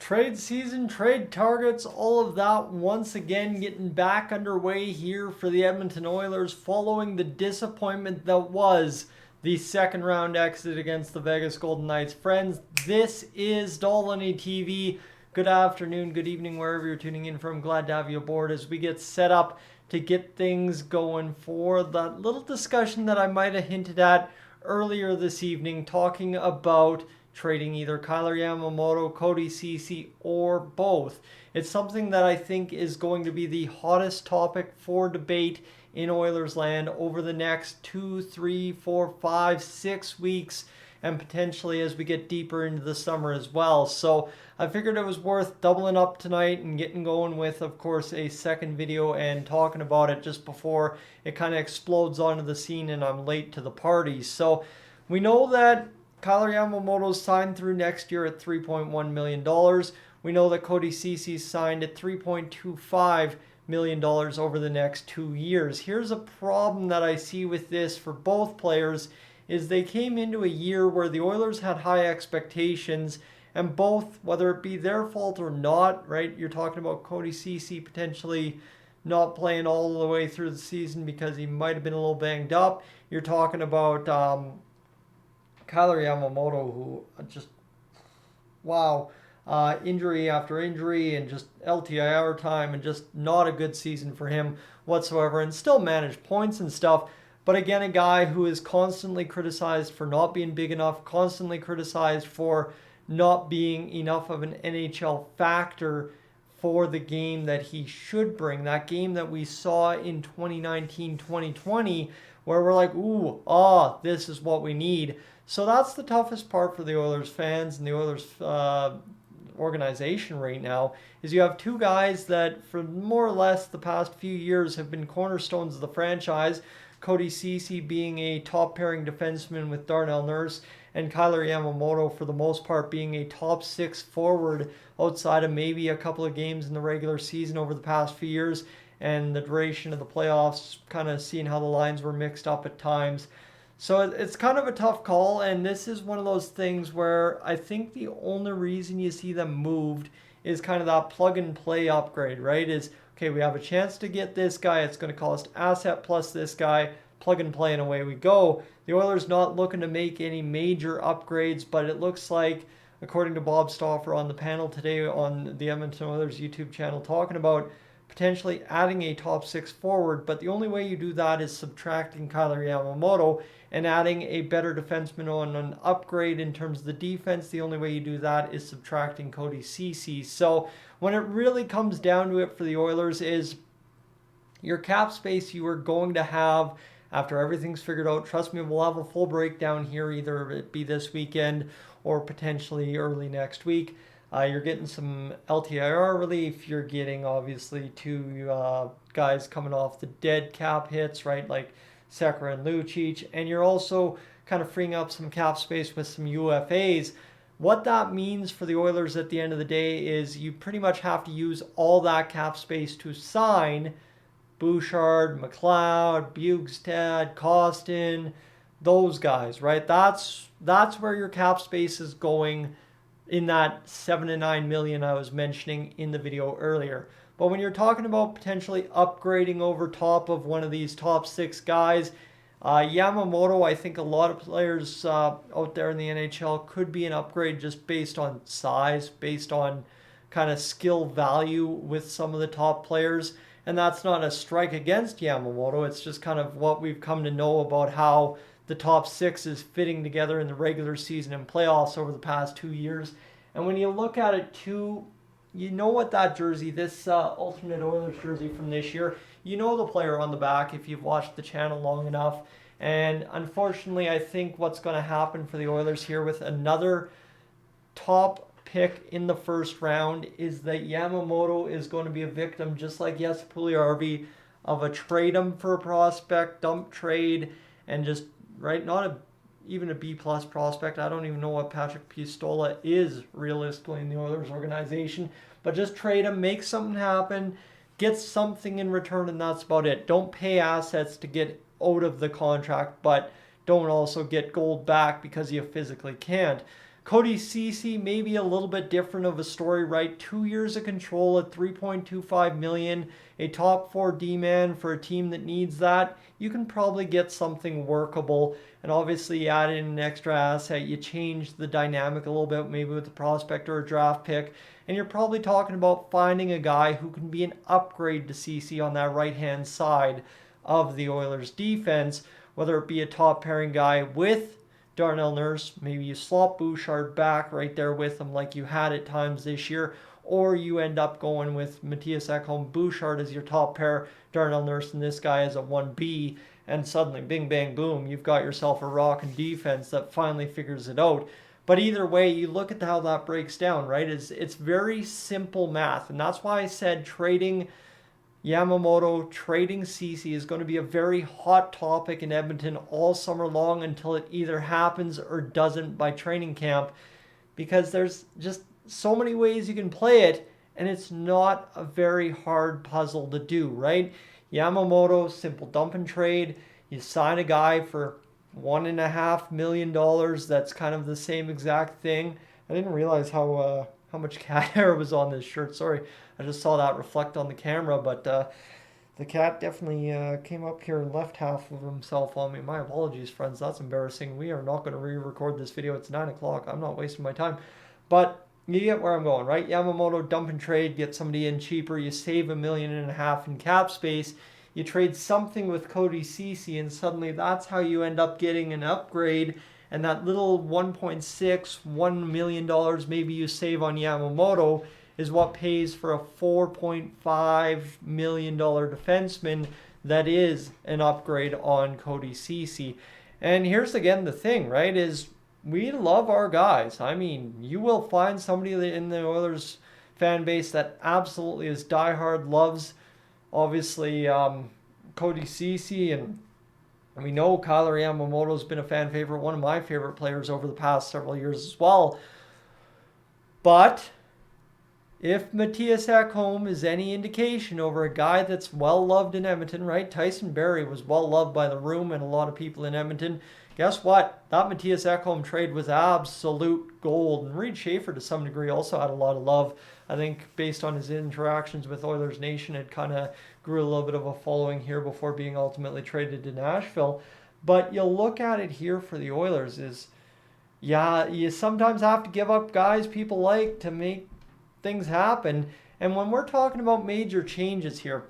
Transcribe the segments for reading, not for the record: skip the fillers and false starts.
Trade season, trade targets, all of that once again getting back underway here for the Edmonton Oilers following the disappointment that was the second round exit against the Vegas Golden Knights. Friends, this is Dolynny TV. Good afternoon, good evening, wherever you're tuning in from. Glad to have you aboard as we get set up to get things going for that little discussion that I might have hinted at earlier this evening, talking about trading either Kailer Yamamoto, Cody Ceci, or both. It's something that I think is going to be the hottest topic for debate in Oilers land over the next 2, 3, 4, 5, 6 weeks, and potentially as we get deeper into the summer as well. So I figured it was worth doubling up tonight and getting going with, of course, a second video and talking about it just before it kind of explodes onto the scene and I'm late to the party. So we know that Kailer Yamamoto's signed through next year at $3.1 million. We know that Cody Ceci signed at $3.25 million over the next 2 years. Here's a problem that I see with this for both players is they came into a year where the Oilers had high expectations, and both, whether it be their fault or not, right? You're talking about Cody Ceci potentially not playing all the way through the season because he might have been a little banged up. You're talking about Kailer Yamamoto, who just, wow, injury after injury and just LTIR time and just not a good season for him whatsoever, and still managed points and stuff. But again, a guy who is constantly criticized for not being big enough, constantly criticized for not being enough of an NHL factor for the game that he should bring. That game that we saw in 2019-2020 where we're like, ooh, this is what we need. So that's the toughest part for the Oilers fans and the Oilers organization right now, is you have two guys that for more or less the past few years have been cornerstones of the franchise. Cody Ceci being a top pairing defenseman with Darnell Nurse, and Kailer Yamamoto for the most part being a top six forward outside of maybe a couple of games in the regular season over the past few years and the duration of the playoffs, kind of seeing how the lines were mixed up at times. So it's kind of a tough call, and this is one of those things where I think the only reason you see them moved is kind of that plug and play upgrade, right? Is, okay, we have a chance to get this guy. It's going to cost asset plus this guy, plug and play, and away we go. The Oilers not looking to make any major upgrades, but it looks like, according to Bob Stauffer on the panel today on the Edmonton Oilers YouTube channel, talking about potentially adding a top six forward, but the only way you do that is subtracting Kailer Yamamoto and adding a better defenseman on an upgrade in terms of the defense. The only way you do that is subtracting Cody Ceci. So when it really comes down to it for the Oilers is your cap space you are going to have after everything's figured out. Trust me, we'll have a full breakdown here, either it be this weekend or potentially early next week. You're getting some LTIR relief. You're getting, obviously, two guys coming off the dead cap hits, right, like Sekera and Lucic. And you're also kind of freeing up some cap space with some UFAs. What that means for the Oilers at the end of the day is you pretty much have to use all that cap space to sign Bouchard, McLeod, Bugstad, Costin, those guys, right? That's where your cap space is going in that 7 to 9 million I was mentioning in the video earlier. But when you're talking about potentially upgrading over top of one of these top six guys, Yamamoto, I think a lot of players out there in the NHL could be an upgrade just based on size, based on kind of skill value with some of the top players. And that's not a strike against Yamamoto. It's just kind of what we've come to know about how the top six is fitting together in the regular season and playoffs over the past 2 years. And when you look at it too, you know what that jersey, this alternate Oilers jersey from this year, you know the player on the back if you've watched the channel long enough. And unfortunately, I think what's going to happen for the Oilers here with another top pick in the first round is that Yamamoto is going to be a victim, just like Jesse Puljujarvi, of a trade him for a prospect, dump trade, and just, right, not even a B plus prospect. I don't even know what Patrick Pistola is realistically in the Oilers organization, but just trade him, make something happen, get something in return, and that's about it. Don't pay assets to get out of the contract, but don't also get gold back because you physically can't. Cody Ceci, maybe a little bit different of a story, right? 2 years of control at $3.25 million, a top 4 D-man for a team that needs that. You can probably get something workable. And obviously, you add in an extra asset, you change the dynamic a little bit, maybe with a prospect or a draft pick. And you're probably talking about finding a guy who can be an upgrade to Ceci on that right-hand side of the Oilers defense, whether it be a top pairing guy with Darnell Nurse, maybe you slot Bouchard back right there with him like you had at times this year, or you end up going with Matthias Ekholm, Bouchard as your top pair, Darnell Nurse and this guy as a 1B, and suddenly, bing, bang, boom, you've got yourself a rocking defense that finally figures it out. But either way, you look at how that breaks down, right? It's very simple math, and that's why I said trading Yamamoto, trading Ceci is going to be a very hot topic in Edmonton all summer long until it either happens or doesn't by training camp, because there's just so many ways you can play it, and it's not a very hard puzzle to do, right? Yamamoto, simple dump and trade. You sign a guy for $1.5 million. That's kind of the same exact thing. I didn't realize how much cat hair was on this shirt. Sorry, I just saw that reflect on the camera, but the cat definitely came up here and left half of himself on me. My apologies, friends. That's embarrassing. We are not going to re-record this video. It's 9 o'clock. I'm not wasting my time. But you get where I'm going, right? Yamamoto, dump and trade, get somebody in cheaper. You save $1.5 million in cap space. You trade something with Cody Ceci, and suddenly that's how you end up getting an upgrade. And that little $1.6 million maybe you save on Yamamoto is what pays for a $4.5 million defenseman that is an upgrade on Cody Ceci. And here's again the thing, right, is we love our guys. I mean, you will find somebody in the Oilers fan base that absolutely is diehard, loves obviously Cody Ceci, and we know Kailer Yamamoto has been a fan favorite, one of my favorite players over the past several years as well. But if Matthias Ekholm is any indication over a guy that's well loved in Edmonton, right? Tyson Barrie was well loved by the room and a lot of people in Edmonton. Guess what? That Matthias Ekholm trade was absolute gold. And Reed Schaefer, to some degree, also had a lot of love. I think based on his interactions with Oilers Nation, it kind of grew a little bit of a following here before being ultimately traded to Nashville. But you look at it here for the Oilers is, yeah, you sometimes have to give up guys people like to make things happen. And when we're talking about major changes here,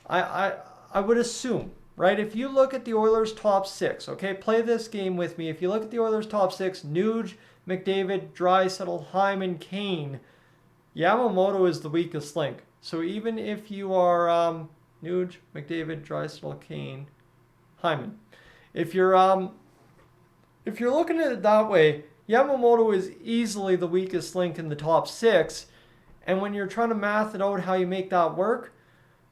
I would assume, right, if you look at the Oilers top 6, okay, play this game with me. If you look at the Oilers top 6, Nuge, McDavid, Draisaitl, Hyman, Kane, Yamamoto is the weakest link. So even if you are Nuge, McDavid, Draisaitl, Kane, Hyman, if you're looking at it that way, Yamamoto is easily the weakest link in the top 6. And when you're trying to math it out how you make that work,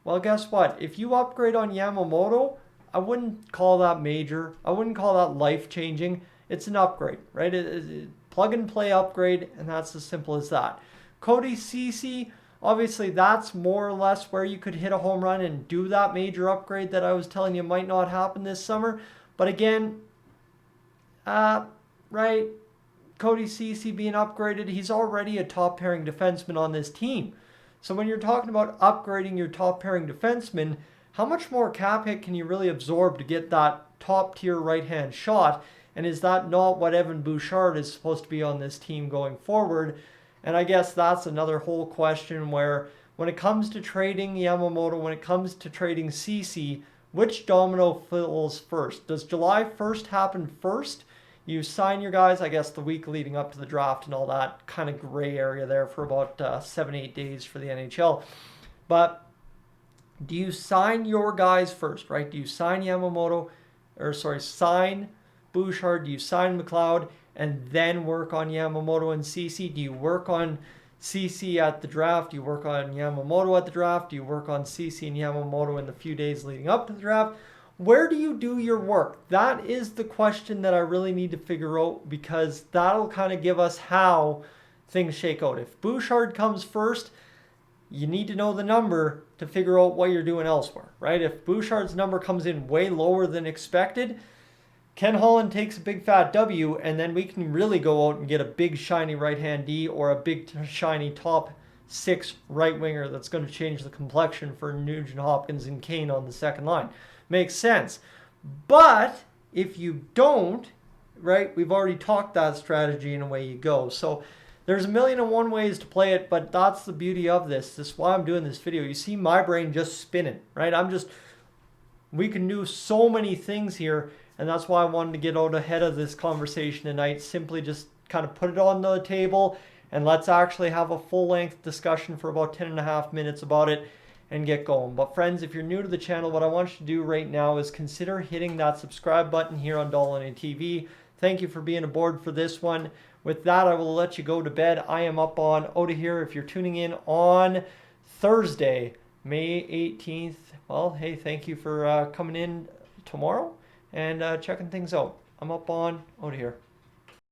well, guess what? If you upgrade on Yamamoto, I wouldn't call that major. I wouldn't call that life-changing. It's an upgrade, right? It plug and play upgrade, and that's as simple as that. Cody Ceci, obviously that's more or less where you could hit a home run and do that major upgrade that I was telling you might not happen this summer. But again, right, Cody Ceci being upgraded, he's already a top pairing defenseman on this team. So when you're talking about upgrading your top pairing defenseman, how much more cap hit can you really absorb to get that top tier right hand shot? And is that not what Evan Bouchard is supposed to be on this team going forward? And I guess that's another whole question where when it comes to trading Yamamoto, when it comes to trading Ceci, which domino falls first? Does July 1st happen first? You sign your guys, I guess, the week leading up to the draft and all that kind of gray area there for about 7-8 days for the NHL. But do you sign your guys first, right? Do you sign sign Bouchard? Do you sign McLeod and then work on Yamamoto and Ceci? Do you work on Ceci at the draft? Do you work on Yamamoto at the draft? Do you work on Ceci and Yamamoto in the few days leading up to the draft? Where do you do your work? That is the question that I really need to figure out, because that'll kind of give us how things shake out. If Bouchard comes first, you need to know the number to figure out what you're doing elsewhere, right? If Bouchard's number comes in way lower than expected, Ken Holland takes a big fat W, and then we can really go out and get a big shiny right-hand D or a big shiny top six right winger that's going to change the complexion for Nugent Hopkins and Kane on the second line. Makes sense. But if you don't, right, we've already talked that strategy and away you go. So there's a million and one ways to play it, but that's the beauty of this. This is why I'm doing this video. You see my brain just spinning, right? We can do so many things here, and that's why I wanted to get out ahead of this conversation tonight. Simply just kind of put it on the table, and let's actually have a full-length discussion for about 10.5 minutes about it and get going. But friends, if you're new to the channel, what I want you to do right now is consider hitting that subscribe button here on Dolynny TV. Thank you for being aboard for this one. With that, I will let you go to bed. I am up on out of here. If you're tuning in on Thursday, May 18th, well, hey, thank you for coming in tomorrow and checking things out. I'm up on out of here.